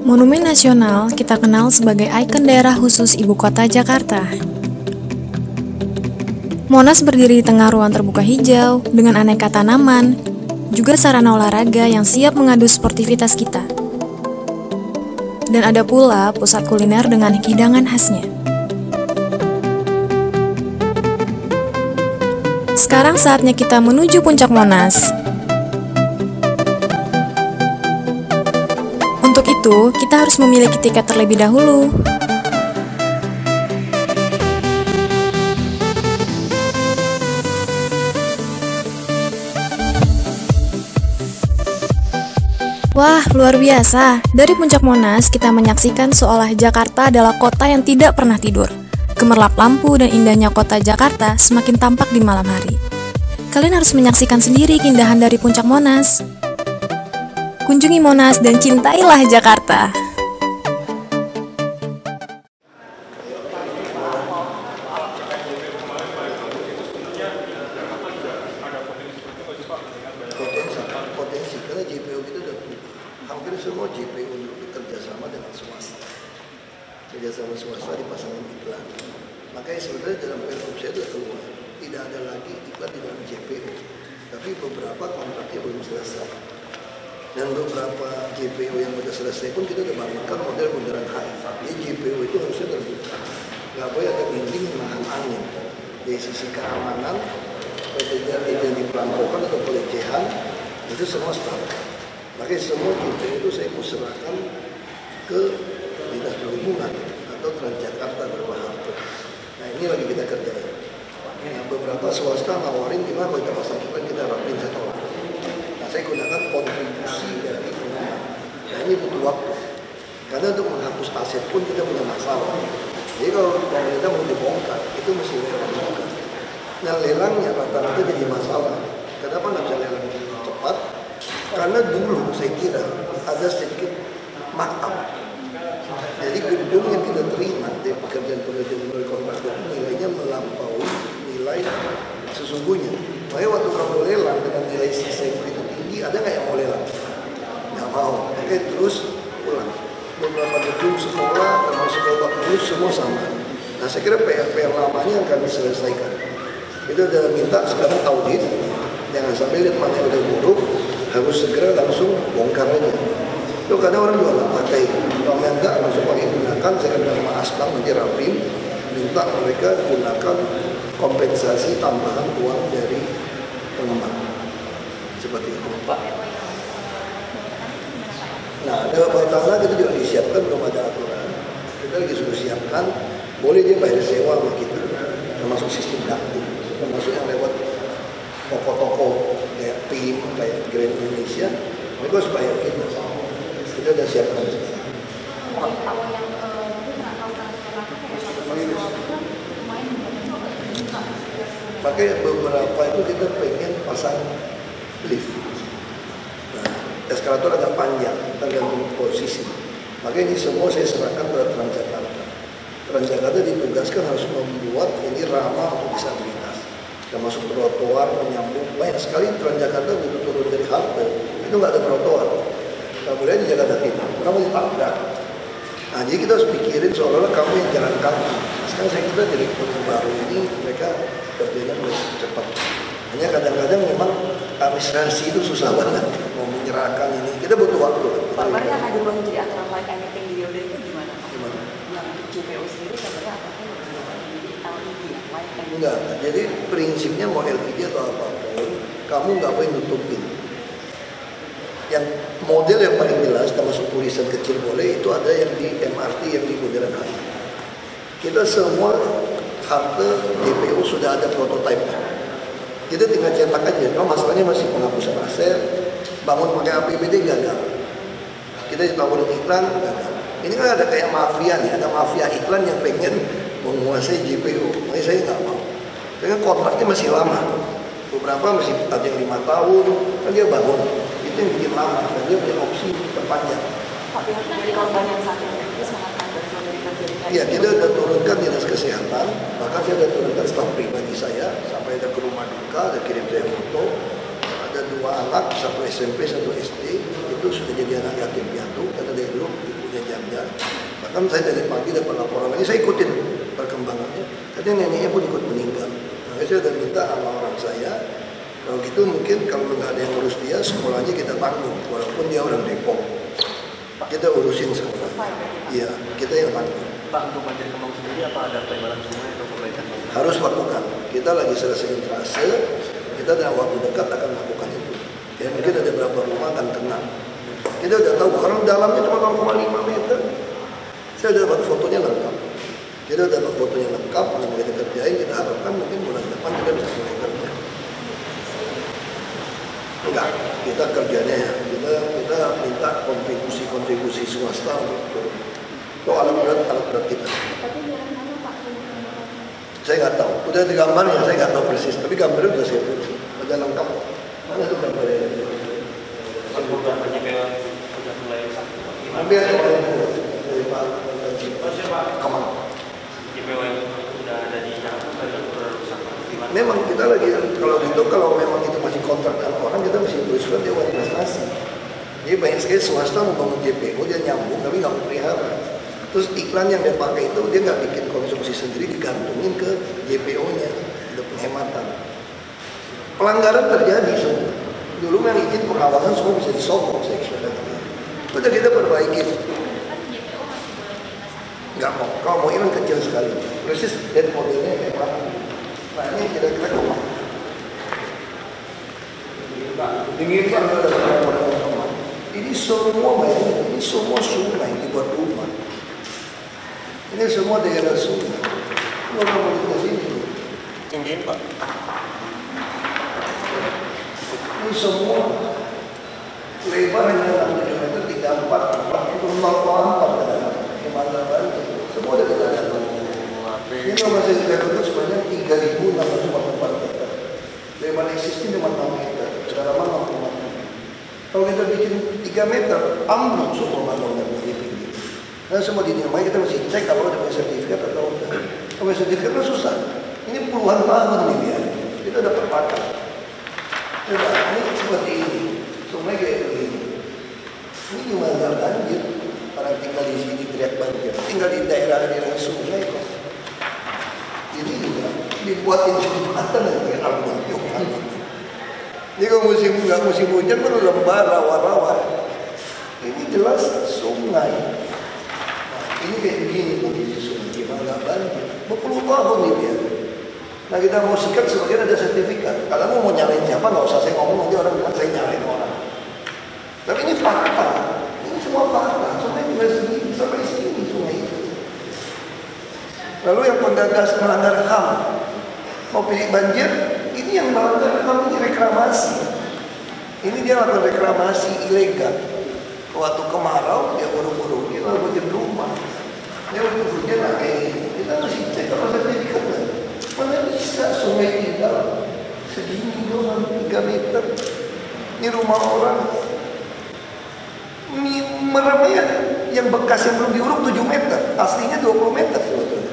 Monumen Nasional kita kenal sebagai ikon daerah khusus ibu kota Jakarta. Monas berdiri di tengah ruang terbuka hijau dengan aneka tanaman, juga sarana olahraga yang siap mengadu sportivitas kita. Dan ada pula pusat kuliner dengan hidangan khasnya. Sekarang saatnya kita menuju puncak Monas. Untuk itu, kita harus memiliki tiket terlebih dahulu. Wah, luar biasa. Dari puncak Monas, kita menyaksikan seolah Jakarta adalah kota yang tidak pernah tidur. Gemerlap lampu dan indahnya kota Jakarta semakin tampak di malam hari. Kalian harus menyaksikan sendiri keindahan dari puncak Monas. Kunjungi Monas dan cintailah Jakarta. Potensi karena JPO itu udah hampir semua JPO itu kerjasama dengan swasta, dipasangkan iklan. Makanya sebenarnya dalam Pergub saya sudah keluar tidak ada lagi iklan di dalam JPO, tapi beberapa kontraknya belum selesai. Dan beberapa JPO yang sudah selesai pun kita sudah bangunkan model bundaran HI. Jadi JPO itu harusnya terbuka, nggak boleh ada dinding menahan angin. Dari sisi keamanan, tidak diperampokan atau pelecehan, itu semua standar. Makanya semua JPO itu saya mau serahkan ke Dinas Perhubungan atau Transjakarta beberapa halte. Nah ini lagi kita kerjain. Nah, beberapa swasta nawarin gimana kalau kita pasang iklan kita rapin satu orang. Nah saya gunakan kontribusi dari perumahan. Nah ini butuh waktu. Karena untuk menghapus aset pun kita punya masalah. Jadi kalau pemerintah mau dibongkar, itu mesti lelang. Nah lelangnya rata-rata jadi masalah. Kenapa nggak bisa lelang cepat? Karena dulu saya kira ada sedikit markup. Jadi gedung yang kita terima dari pekerjaan-pekerjaan melalui kontraktor nilainya melampaui nilai sesungguhnya. Makanya waktu kamu lelang dengan nilai sisa yang begitu tinggi, ada nggak yang mau lelang? Nggak mau. Makanya terus pulang. Beberapa gedung sekolah, termasuk obat terus semua sama. Nah saya kira PR lamanya yang kami selesaikan. Itu udah minta sekarang audit, jangan sampai lihat mana yang udah buruk, harus segera langsung bongkar aja. Itu kadang orang juga nggak pakai, kalau enggak langsung pakai gunakan. Saya akan bilang sama Asbang nanti rapim, minta mereka gunakan kompensasi tambahan uang dari pengembang seperti itu. Nah ada tanah kita juga disiapkan, belum ada aturan. Kita lagi sudah siapkan, boleh dia bayar sewa sama kita, termasuk sistem dakti, termasuk yang lewat toko-toko kayak PIM, kayak Grand Indonesia, mereka harus bayar kita. Kita sudah siapkan. Makanya beberapa itu kita pengen pasang lift. Nah, eskalator agak panjang, tergantung posisi. Makanya ini semua saya serahkan ke Transjakarta. Transjakarta ditugaskan harus membuat ini ramah untuk disabilitas. Termasuk trotoar, menyambung. Banyak sekali Transjakarta begitu turun dari halte, itu nggak ada trotoar. Kemudian di Jakarta Timur, kamu ditabrak. Nah, jadi kita harus pikirin seolah-olah kamu yang jalan kaki. Nah, sekarang saya kira dari Gubernur baru ini mereka kerjanya lebih cepat. Hanya kadang-kadang memang administrasi itu susah banget mau menyerahkan ini. Kita butuh waktu. Pak Barnya akan dibangun jadi aturan like anything di Yoda itu gimana? Gimana? Yang JPO sendiri sebenarnya apakah menjadi LED like anything? Enggak. Jadi prinsipnya mau LED atau apapun, kamu nggak boleh nutupin. Yang model yang paling jelas termasuk tulisan kecil boleh itu ada yang di MRT yang di Bundaran HI. Kita semua halte JPO sudah ada prototipe. Kita tinggal cetak aja. Kalau masalahnya masih penghapusan aset, bangun pakai APBD gagal. Kita ditawarin iklan gagal. Ini kan ada kayak mafia nih, ada mafia iklan yang pengen menguasai JPO. Makanya saya nggak mau. Karena kontraknya masih lama. Beberapa masih ada yang 5 tahun, kan dia bangun. Itu yang bikin lama, dan dia punya opsi berpanjang. Pak, dari korban yang saat ini sangat ada dari kerja. Iya, kita sudah turunkan dinas kesehatan, bahkan saya sudah turunkan staf pribadi saya, sampai ada ke rumah duka, ada kirim saya foto, ada 2 anak, satu SMP, satu SD, itu sudah jadi anak yatim piatu karena dari dulu ibunya janda. Bahkan saya dari pagi dapat laporan lagi, saya ikutin perkembangannya. Katanya neneknya pun ikut meninggal. Makanya saya udah minta sama orang saya, kalau gitu mungkin kalau nggak ada yang ngurus dia, sekolahnya kita tanggung, walaupun dia orang Depok. Kita urusin sekolah. Iya, kita yang tanggung. Pak, untuk banjir Kemang sendiri apa ada penyebab sungai atau perbaikan? Harus lakukan. Kita lagi selesai trase, kita dalam waktu dekat akan melakukan itu. Ya mungkin ada beberapa rumah akan kena. Kita udah tahu orang dalamnya cuma 0,5 meter. Saya udah dapat fotonya lengkap. Kita udah dapat fotonya lengkap, kalau kita kerjain, kita harapkan mungkin bulan depan kita bisa mulai kerja. Enggak, kita kerjanya ya, kita minta kontribusi swasta untuk itu alat berat kita. Saya nggak tahu, udah digambar ya, saya nggak tahu persis, tapi gambarnya udah saya tulis, udah lengkap. Mana tuh gambarnya? Udah banyak yang udah mulai sakit. Ambil aja dari Pak Kemang. JPO yang udah ada di Jakarta dan udah rusak. Memang kita lagi kalau memang itu masih kontrak dengan orang, kita mesti tuliskan dia wajib investasi. Jadi banyak sekali swasta membangun JPO, dia nyambung tapi nggak pelihara. Terus iklan yang dia pakai itu dia nggak bikin konsumsi sendiri, digantungin ke JPO-nya, ada penghematan. Pelanggaran terjadi semua. Dulu yang izin pengawasan semua bisa disogok, saya kira. Udah kita perbaiki. Nggak mau, kalau mau ilang kecil sekali. Persis dan modelnya memang. Nah ini kira-kira kemana? Dingin kan ada model-model. Ini semua bayangin, ini semua sungai dibuat rumah. Ini semua daerah sungai. Kalau mau ke sini, Tinggiin Pak. ini semua lebarnya 6 meter, 344 itu 0,4 kadang-kadang. Semua udah kita lihat. Ini nomor saya sudah tutup sebanyak 3.644 meter. Lebar existing cuma 6 meter, kedalaman 60 meter. Kalau kita bikin 3 meter, ambruk semua bangunan di pinggir. Dan semua dinamai kita mesti cek kalau ada sertifikat atau enggak. Kalau sertifikat kan susah. Ini puluhan tahun nih dia. Kita dapat pakai. Coba ini seperti ini, sungai kayak begini. Ini gimana nggak banjir? Orang tinggal di sini teriak banjir. Tinggal di daerah-daerah sungai kok. Ini juga dibuatin jembatan yang rambuan Tuhan. Jadi kalau musim hujan kan lembah, rawa-rawa. Ini jelas sungai. Nah, ini kayak begini kondisi sungai. Gimana nggak banjir? Berpuluh tahun ini dia. Nah kita mau sikat sebagian ada sertifikat. Kalau mau nyalain siapa nggak usah saya ngomong, nanti orang bilang saya nyalain orang. Tapi ini fakta. Ini semua fakta. Sungai tinggal segini sampai sini sungai itu. Lalu yang penggagas melanggar HAM mau pilih banjir, ini yang melanggar HAM ini reklamasi. Ini dia lakukan reklamasi ilegal. Waktu kemarau dia buru-buru dia lalu bikin rumah. Dia hujan kayak gini. Kita mesti cek kalau sertifikat. Mana bisa sungai tinggal segini doang 3 meter. Ini rumah orang. Meramnya yang bekas yang belum diuruk 7 meter, aslinya 20 meter sebetulnya.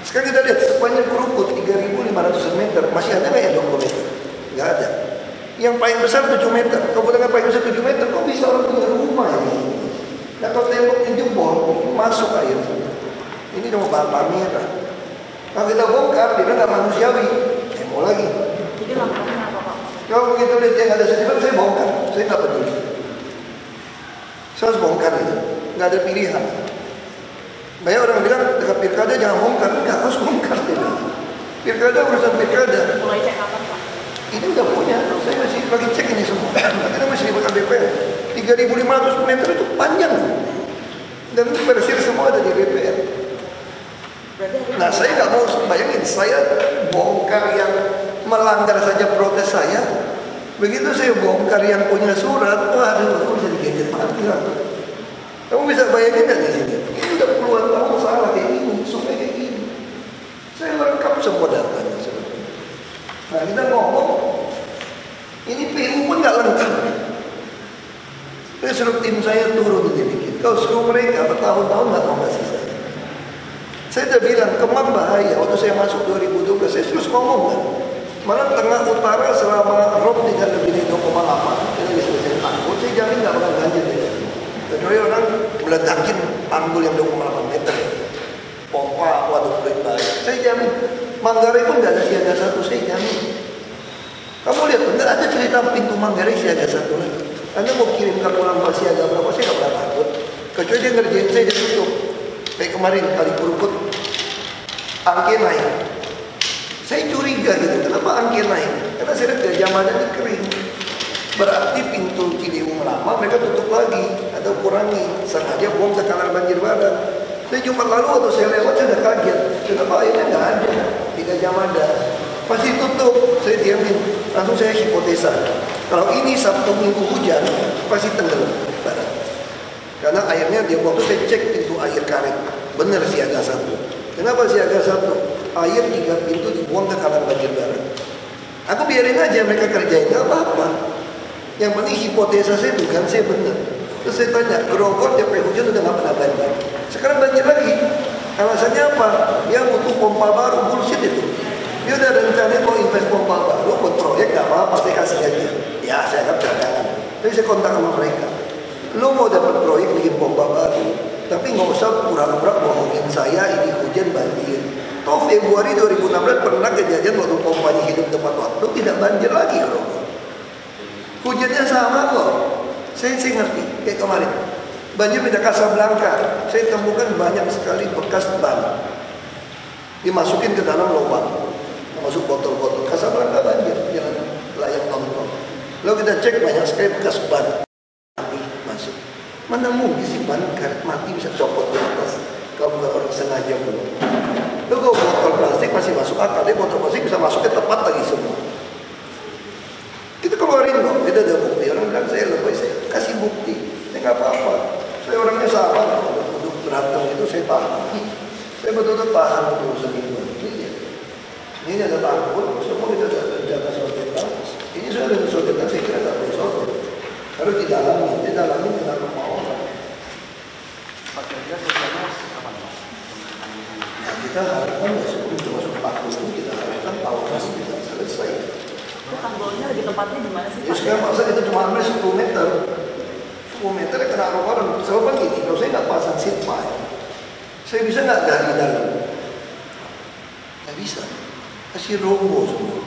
Sekarang kita lihat sepanjang kerukut 3.500 meter, masih ada nggak ya 20 meter? Nggak ada. Yang paling besar 7 meter. Kebetulan paling besar 7 meter, kok bisa orang punya rumah ini? Nah kalau temboknya jebol, masuk air. Ini cuma bahan merah. Kalau kita bongkar, dia nggak manusiawi. Mau lagi. Jadi langkahnya apa Pak? Kalau begitu lihat yang ada sertifikat, saya bongkar. Saya nggak peduli. Saya harus bongkar itu. Nggak ada pilihan. Banyak orang bilang dekat pilkada jangan bongkar. Nggak harus bongkar. Pilkada urusan pilkada. Mulai cek kapan Pak? Ini udah punya. Saya masih lagi cek ini semua. Kita masih libatkan DPR. 3.500 meter itu panjang. Dan itu bersih semua ada di DPR. Nah saya nggak mau bayangin, saya bongkar yang melanggar saja protes saya. Begitu saya bongkar yang punya surat, waduh, aku bisa digeger mati lah. Kamu bisa bayangin nggak di sini? Ini udah puluhan tahun salah kayak gini, sungai kayak gini. Saya lengkap semua datanya sebetulnya. Nah kita ngomong, ini PU pun nggak lengkap. Saya suruh tim saya turun dikit. Kalau suruh mereka bertahun-tahun nggak mau kasih saya. Saya udah bilang Kemang bahaya. Waktu saya masuk 2012 saya terus ngomong kan. Malah tengah utara selama rob tidak lebih dari 0,8 kita bisa selesai tanggul, saya jamin nggak bakal banjir ya. Kecuali orang meledakin tanggul yang 0,8 meter, pompa, waduk baik. Saya jamin Manggarai pun nggak ada siaga 1, saya jamin. Kamu lihat, nggak ada cerita pintu Manggarai siaga 1 lagi. Anda mau kirim kalkulator siaga berapa, saya nggak pernah takut. Kecuali dia ngerjain saya, dia tutup. Kayak kemarin kali Kerukut, angke naik. Saya curiga gitu, kenapa angke naik? Karena saya lihat Gajah Mada ini kering. Berarti pintu Ciliwung lama mereka tutup lagi atau kurangi, sengaja buang ke kanal banjir barat. Saya Jumat lalu waktu saya lewat saya udah kaget, kenapa airnya nggak ada di Gajah Mada? Pasti tutup, saya diamin. Langsung saya hipotesa, kalau ini Sabtu Minggu hujan pasti tenggelam barat. Karena airnya dia waktu saya cek pintu air karet, bener siaga 1. Kenapa siaga 1? Air 3 pintu dibuang ke kanal banjir barat. Aku biarin aja mereka kerjain, nggak apa-apa. Yang penting hipotesa saya bukan saya benar. Terus saya tanya, Grogol tiap hujan udah nggak pernah banjir. Sekarang banjir lagi. Alasannya apa? Dia butuh pompa baru, bullshit itu. Dia udah rencana mau invest pompa baru buat proyek, nggak apa-apa, saya kasih aja. Ya saya anggap cadangan. Tapi saya kontak sama mereka. Lo mau dapat proyek bikin pompa baru, tapi nggak usah pura-pura bohongin saya ini hujan banjir. Toh Februari 2016 pernah kejadian waktu pompanya hidup tepat waktu, tidak banjir lagi Grogol. Hujannya sama kok. Saya ngerti, kayak kemarin banjir di Casablanca, saya temukan banyak sekali bekas ban dimasukin ke dalam lubang, masuk botol-botol. Casablanca banjir, jangan layak nonton. Lalu kita cek banyak sekali bekas ban mati masuk. Mana mungkin sih ban karet mati bisa copot di atas kalau bukan orang sengaja belum. Lalu kalau botol plastik masih masuk akal, dia botol plastik bisa masuknya tepat lagi semua. Kita keluarin kok, kita ada bukti. Orang bilang saya lebih, saya kasih bukti. Saya nggak apa-apa. Saya orangnya sabar. Untuk berantem itu saya tahan. Saya betul-betul tahan untuk seminggu. Ini ada tanggul, semua kita ada rencana sodetan. Ini sudah ada sodetan, saya kira nggak perlu sodet. Harus didalamin dengan mau orang. Nah, kita harapkan ya sebelum masuk takut ini kita harapkan tahun ini kita selesai. Itu tanggulnya di tempatnya di mana sih? Ya sekarang masa itu cuma ambil 10 meter. 10 meter ya kena orang. Sebab gini, kalau saya nggak pasang seat pile, saya bisa nggak gali dalam? Nggak bisa. Kasih robo semua.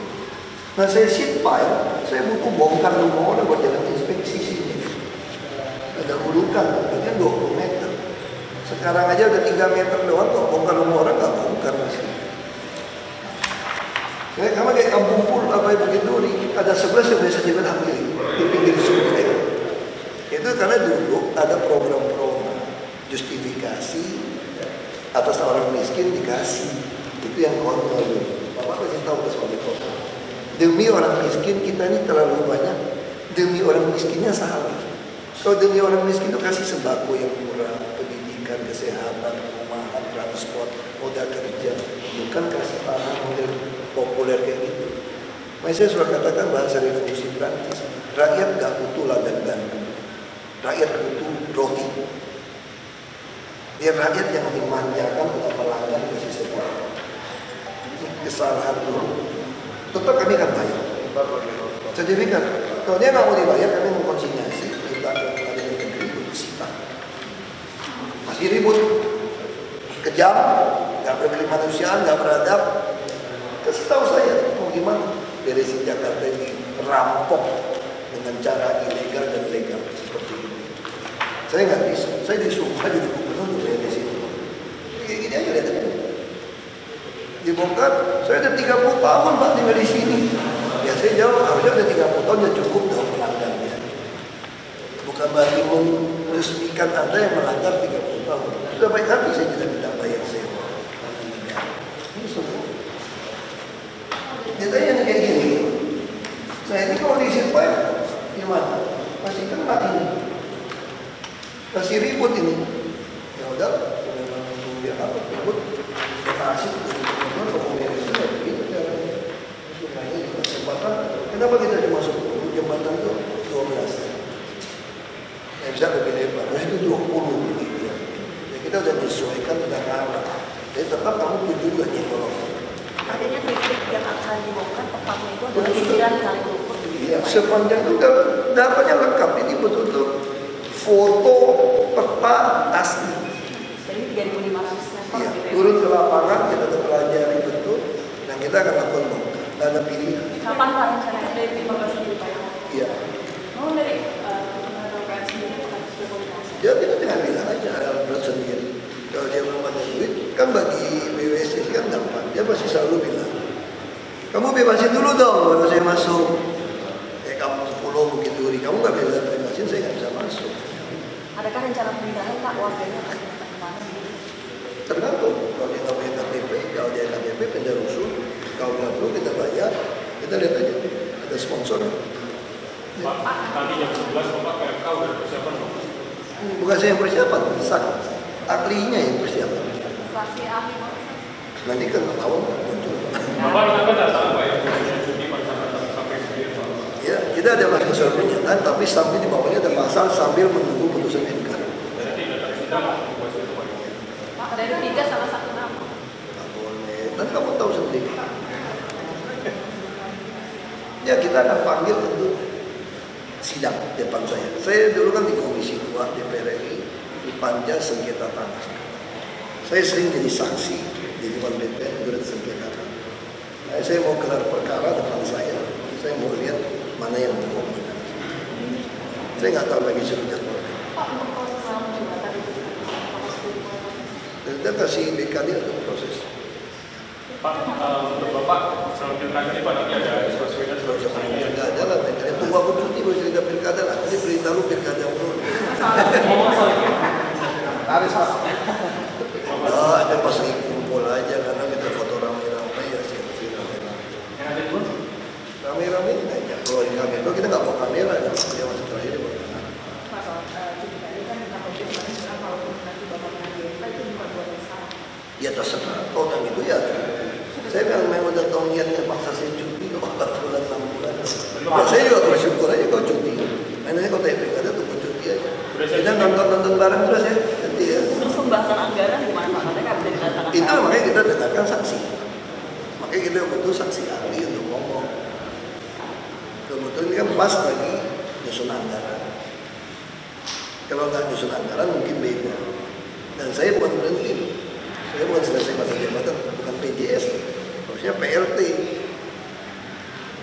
Nah saya seat pile, saya butuh bongkar rumah orang buat jalan inspeksi sini. Ada urukan, bagian 20 meter. Sekarang aja udah 3 meter doang kok bongkar rumah orang nggak bongkar masih. Sama kayak kampung pul apa yang begitu ada 11 yang biasa jalan ambil di pinggir sungai. Itu karena dulu ada program-program justifikasi atas orang miskin dikasih. Itu yang kontrol dulu. Bapak kasih tahu ke suami kota. Demi orang miskin kita ini terlalu banyak. Demi orang miskinnya salah. Kalau demi orang miskin itu kasih sembako yang murah, pendidikan, kesehatan, perumahan, transport, modal kerja. Bukan kasih tanah model populer kayak gitu. Makanya saya sudah katakan bahasa revolusi Prancis, rakyat gak butuh ladang gandum, rakyat butuh roti. Biar rakyat yang dimanjakan untuk melanggar kasih sebuah kesalahan dulu. Tetap kami akan bayar. Sertifikat. Kalau dia nggak mau dibayar, kami mau konsinyasi, minta ke pengadilan negeri untuk sita. Masih ribut, kejam, nggak berkemanusiaan, nggak beradab. Kasih tahu saya, mau gimana? Beresin Jakarta ini rampok dengan cara ilegal dan legal seperti ini. Saya nggak bisa, saya disuruh jadi gubernur untuk beresin. Kayak gini aja lihat aja. Dibongkar, saya ada 30 tahun Pak tinggal di sini. Ya saya jawab, harusnya ada 30 tahun ya cukup dalam melanggarnya. Bukan berarti meresmikan Anda yang melanggar 30 tahun. Sudah baik hati saya tidak minta bayar sewa. Ini semua. Kita yang kayak gini. Nah ini kalau diisi pipe gimana? Masih kena ini. Masih ribut ini. Ya udah, biar apa ribut? Kasih jembatan. Kenapa kita cuma 10? Jembatan itu 12. Ya bisa lebih lebar. Nah itu 20 gitu ya. Ya kita udah menyesuaikan dengan arah. Jadi tetap kamu tuju juga nih kalau artinya titik yang akan dibongkar tepatnya Udah 9 kali ukur. Iya, sepanjang itu datanya lengkap. Ini betul-betul foto peta asli. Jadi 3.500 meter Iya, gitu ya. turun ke lapangan kita pelajari betul dan kita akan lakukan bongkar. Tidak ada pilihan. Kapan Pak rencananya dari tim Bapak sendiri Pak? Iya. Mau dari PN sendiri Pak sudah komunikasi? Ya kita tinggal bilang aja ada berat sendiri. Kalau dia belum ada duit, kan bagi BWSC kan gampang. Dia pasti selalu bilang, kamu bebasin dulu dong baru saya masuk. Kamu 10 Bukit Duri, kamu nggak bisa bebasin, saya nggak bisa masuk. Adakah rencana pemindahan Pak warganya akan kemana gitu? Tergantung. Kalau dia nggak punya KTP, kalau dia KTP pindah rusun. Kalau nggak perlu kita bayar, kita lihat aja. Ada sponsor. Pak, nanti jam 11 Bapak PMK udah persiapan Pak? Bukan saya yang persiapan, ahlinya yang persiapan. Fraksi ahli Pak. Nanti kan ketahuan muncul. Bapak kita kan datang Pak ya, cuti sampai sendiri Pak. Ya, kita ada mahasiswa pernyataan, tapi sambil di bawahnya ada pasal sambil menunggu putusan MK. Jadi datang sidang buat itu Pak. Pak dari 3 salah satu nama. Nggak boleh. Dan kamu tahu sendiri. Ya kita akan panggil untuk sidang depan saya. Saya dulu kan di Komisi 2 DPR RI di Panja Sengketa Tanah. Saya sering jadi saksi di depan BPN menurut sengketa tanah. Nah, saya mau gelar perkara depan saya mau lihat mana yang bohong. Saya nggak tahu lagi suruh jadwal. Pak untuk proses selama jembatan itu Dan kita kasih BKD untuk proses. Pak, untuk Bapak selama pilkada ini Pak nanti ada Baswedan Kalau sebagai sama saya. pilkada lah, BKD tunggu aku cuti baru cerita pilkada lah. Ini berita lu pilkada dulu. Ngomong soal ini. Harus lah. Oh, ada pas lagi kumpul aja karena kita foto rame-rame ya selfie rame-rame. Yang ada dua. Rame-rame ini aja. Kalau di kamera kita nggak bawa kamera ya. Dia masih terakhir dia bawa kamera. Pak soal jembatan ini kan kita mau kemarin kalau nanti Bapak mengambil itu bukan buat yang sekarang. Ya terserah. Kalau yang itu ya. Saya memang udah tahu niatnya paksa saya cuti. 4 bulan, 6 bulan. Ya, saya juga bersyukur aja kalau cuti. Mainnya kalau TP ada tunggu cuti aja. Kita nonton bareng terus ya. Nanti ya. Terus pembahasan anggaran gimana Pak? Katanya nggak bisa didatangkan. Itu makanya kita dengarkan saksi. Makanya kita butuh saksi ahli untuk ngomong. Kebetulan ini kan pas lagi nyusun anggaran. Kalau nggak nyusun anggaran mungkin beda. Dan saya bukan berhenti loh. Saya bukan selesai masa jabatan, bukan PJS. Harusnya PLT.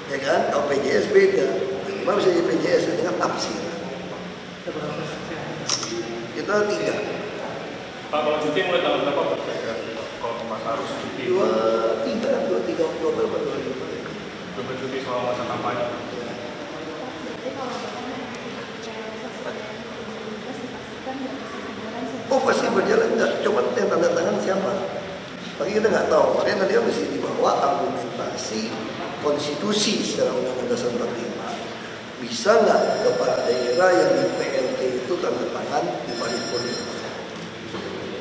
Ya kan? Kalau PJS beda. Gimana bisa jadi PJS dengan tafsir? Kita 3. Pak, kalau cuti mulai tanggal berapa Pak? Kalau Mas harus cuti. 23 Oktober 25. Coba cuti selama masa kampanye. Oh pasti berjalan enggak, cuma yang tanda tangan siapa? Bagi kita nggak tahu, makanya nanti mesti dibawa argumentasi konstitusi secara Undang-Undang Dasar 45. Bisa nggak kepala daerah yang di PLT itu tanda tangan di paripurna?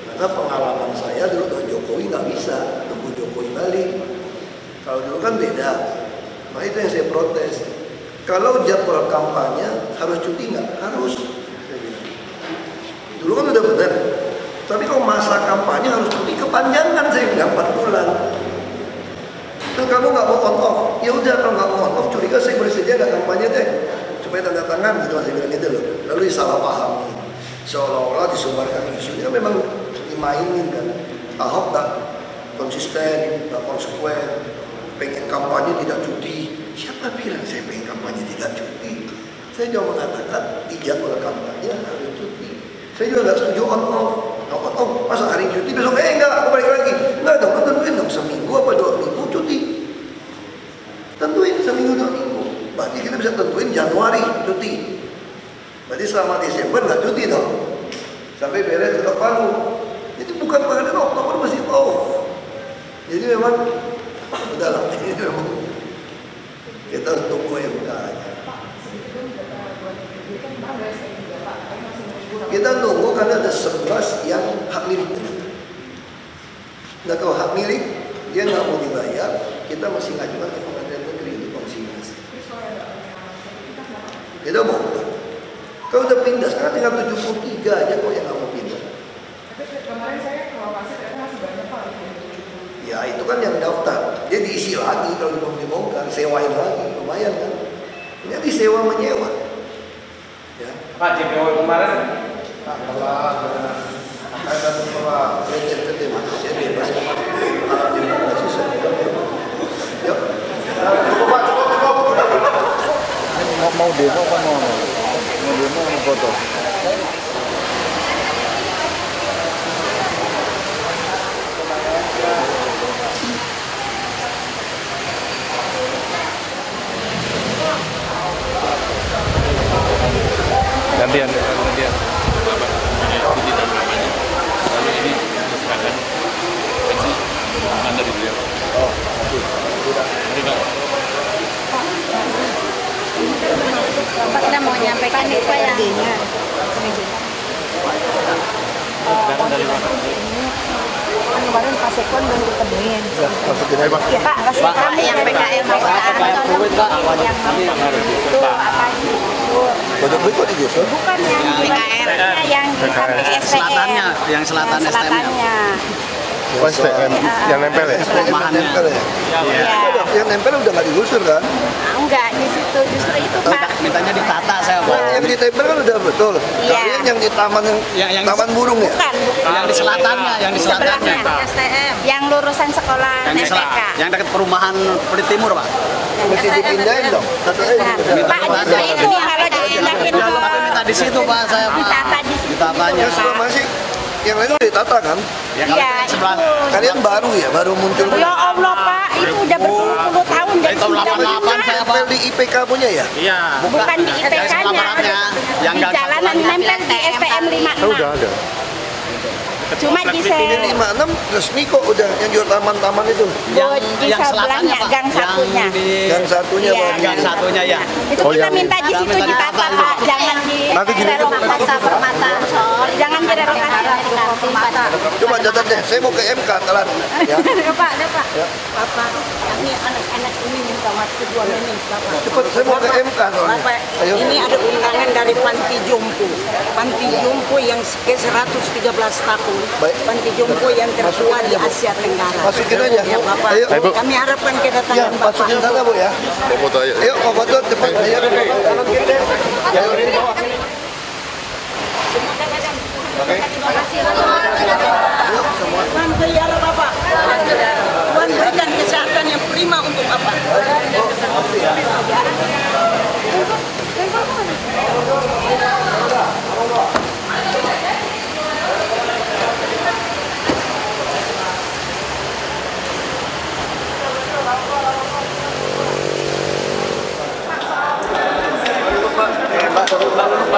Karena pengalaman saya dulu dengan Jokowi nggak bisa, tunggu Jokowi balik. Kalau dulu kan beda, nah itu yang saya protes. Kalau jadwal kampanye harus cuti nggak? Harus. Dulu kan udah benar. Tapi kalau masa kampanye harus cuti kepanjangan, saya bilang 4 bulan. Terus kamu nggak mau on off, ya udah kalau nggak mau on off curiga saya bersedia nggak kampanye deh, supaya tanda tangan gitu saya bilang gitu loh. Lalu salah paham, seolah-olah disumbarkan isunya memang dimainin kan. Ahok nggak konsisten, nggak konsekuen, pengen kampanye tidak cuti. Siapa bilang saya pengen kampanye tidak cuti? Saya cuma mengatakan di jadwal kampanye harus cuti. Saya juga nggak setuju on off. Masa hari cuti besok enggak, aku balik lagi. Enggak dong, tentuin dong seminggu apa 2 minggu cuti. Tentuin seminggu 2 minggu. Berarti kita bisa tentuin Januari cuti. Berarti selama Desember nggak cuti dong. Sampai beres ke Palu. Itu bukan pada Oktober masih off. Jadi memang udahlah, ini memang kita harus tunggu MK aja. Kita tunggu karena ada 11 yang hak milik. Nah kalau hak milik dia nggak mau dibayar, kita masih ngajukan ke Pengadilan Negeri untuk konsinyasi. Kita mau. Kalau udah pindah sekarang tinggal 73 aja kok yang nggak mau pindah. Tapi kemarin saya ke lokasi ternyata masih banyak Pak. Ya itu kan yang daftar. dia diisi lagi kalau dibongkar, sewain lagi, lumayan kan? Ini disewa menyewa. Ya. Pak, JPO kemarin PT manusia bebas. Alat demokrasi saya. Yuk. Mau demo apa mau demo mau foto? Gantian. Lalu ini diserahkan pensi dukungan dari beliau. Oh, Mari Pak. Bapak kita mau nyampaikan apa ya? Kemarin Pak Sekon belum ditemuin. masukin aja, Pak. Ya Pak, Pak Sekon Yang PKM itu apa sih? Pojok berikut digusur. bukan yang PKR yang di samping Selatannya, yang selatan STM-nya. selatannya. Oh, STM yang nempel ya? Perumahannya. Nempel ya? Iya. Yang nempel udah nggak digusur kan? Enggak di situ, justru itu Pak. Mintanya ditata saya, Pak. Yang ditempel kan udah betul. Iya. Kalian yang di taman Yang taman burung ya? Bukan, Yang di selatannya, yang di selatannya. STM. Yang lulusan sekolah Yang di NPK. yang dekat perumahan Peri Timur, Pak. Mesti dipindahin dong. Satu aja. Pak, justru itu kalau dipindahin Udah Bapak ke minta di situ, Pak, saya, Pak. ditata di situ. Ditatanya. Yang sebelah masih yang lain udah ditata kan? Ya, kalau Iya, yang sebelah. Kalian baru ya, baru muncul. Ya Allah Pak, itu udah berpuluh-puluh tahun dari Tahun 88 saya, Pak. Nempel di IPK punya ya? iya. bukan di Yang sebelah IPK-nya, baratnya, yang di gang jalanan satunya. nempel di STM 56. Oh, udah ada. Cuma di Ini 56 resmi kok udah yang jual taman-taman itu. di sebelahnya, Pak. gang satunya. Yang di Yang satunya Iya. Bang. gang satunya ya. Itu Oh, kita yang- minta di situ Minta ditata ditata, Pak, jangan di Nanti gini, relokasi permataan. Jangan direlokasi Coba catat deh, saya mau ke MK telat. Ya. Pak, Bapak, ini anak-anak ini minta waktu 2 menit, Bapak. Cepat, saya mau ke MK soalnya. Bapak, Ayo. ini ada undangan dari Panti Jompo. Panti Jompo yang ke 113 tahun. Baik. Panti Jompo yang tertua di Asia Tenggara. Masukin aja. Ya Bapak, Ayo. Ayo, Bu. kami harapkan Ya, kedatangan Bapak. masukin sana Bu ya. Mau foto aja. Ayo, Pak Batot, cepat. Ayo. Kanan kiri. Ayo. Tuhan pelihara Bapak. Tuhan berikan kesehatan yang prima untuk Bapak.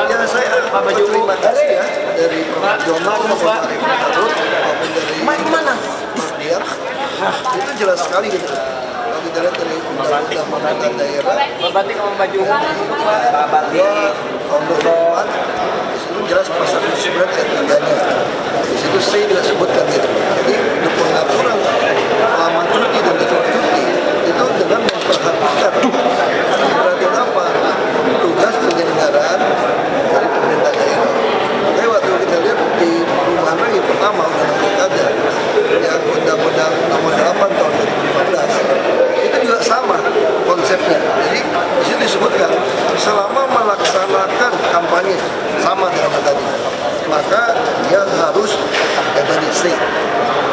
Ya, saya berterima kasih ya dari Prof. Jono maupun Pak Rifat maupun dari dia. Itu jelas sekali gitu. Kalau kita lihat dari undang-undang pemerintahan daerah, Berbatik sama baju tahun 2004 di situ jelas pasal 9 ayat 3-nya. Di situ saya juga sebutkan gitu. Jadi untuk pengaturan lama cuti dan tidak cuti itu dengan memperhatikan perhatian apa tugas penyelenggaraan dari pemerintah daerah. Makanya waktu kita lihat di perumahan lagi pertama undang-undang ada yang undang-undang nomor 8 tahun 2015 itu juga sama konsepnya. Jadi di sini disebutkan selama melaksanakan kampanye sama dengan tadi, maka dia harus tadi stay.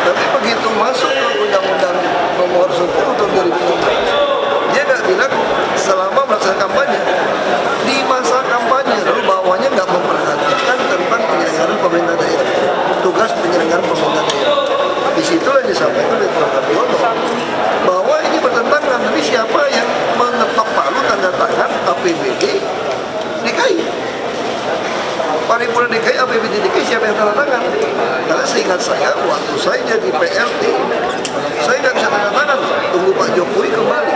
Tapi begitu masuk ke undang-undang nomor 10 tahun 2016, dia nggak bilang selama melaksanakan kampanye. Di masa kampanye lalu bawahnya nggak memperhatikan tentang penyelenggaraan pemerintah daerah, tugas penyelenggaraan pemerintah daerah. Di situlah disampaikan oleh Prof. Jono bahwa ini bertentangan. Tapi siapa yang mengetok palu tanda tangan APBD DKI? Paripurna DKI, APBD DKI siapa yang tanda tangan? Karena seingat saya waktu saya jadi PLT, saya nggak bisa tanda tangan. Tunggu Pak Jokowi kembali.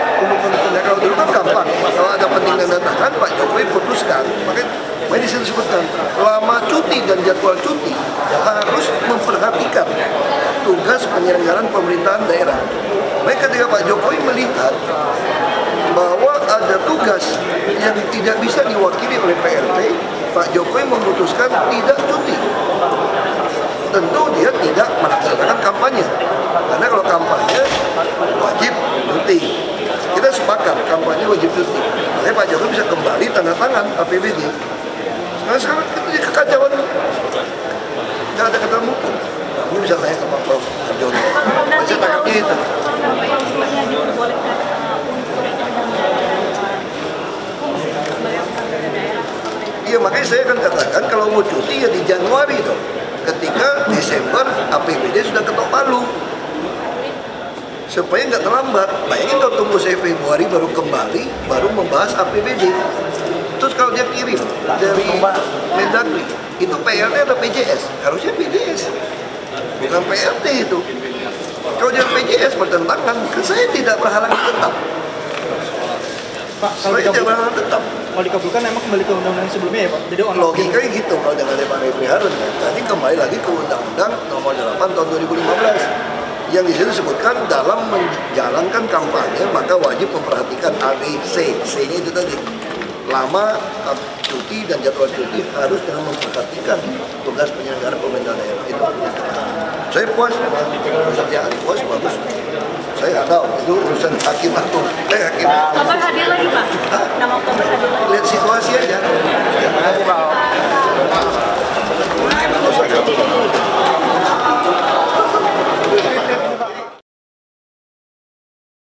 Kalau dulu kan gampang. Kalau ada penting tanda tangan, Pak Jokowi putuskan. Makanya di sini disebutkan lama cuti dan jadwal cuti harus memperhatikan tugas penyelenggaraan pemerintahan daerah. Baik ketika Pak Jokowi melihat bahwa ada tugas yang tidak bisa diwakili oleh PLT, Pak Jokowi memutuskan tidak cuti. Tentu dia tidak melaksanakan kampanye. kampanye. Karena kalau kampanye wajib cuti. Kita sepakat kampanye wajib cuti. Makanya Pak Jokowi bisa kembali tanda tangan APBD. Sekarang kita jadi kekacauan. Nggak ada kata hukum. Kamu bisa tanya ke Pak Prof. Arjono. Bisa tangkapnya itu. Iya, makanya saya akan katakan kalau mau cuti ya di Januari dong. Ketika Desember APBD sudah ketok palu. Supaya nggak terlambat. Bayangin kalau tunggu saya Februari baru kembali, baru membahas APBD. Terus kalau dia kirim dari Mendagri, itu PLT atau PJS? Harusnya PJS, bukan PLT itu. Kalau dia PJS bertentangan, kan saya tidak berhalangan tetap. Pak, Saya tidak berhalangan tetap. Kalau dikabulkan emang kembali ke undang-undang sebelumnya ya Pak? Jadi Logikanya gitu kalau dengan Pak Refli Harun ya. Tadi kembali lagi ke Undang-Undang Nomor 8 Tahun 2015 yang di situ disebutkan dalam menjalankan kampanye maka wajib memperhatikan A, B, C. C-nya itu tadi lama cuti dan jadwal cuti harus dengan memperhatikan tugas penyelenggara pemerintah daerah itu. Saya puas dengan pekerjaan, puas bagus. Saya nggak tahu itu urusan hakim agung. Saya hakim. Oktober hadir lagi Pak? 6 Oktober hadir lagi.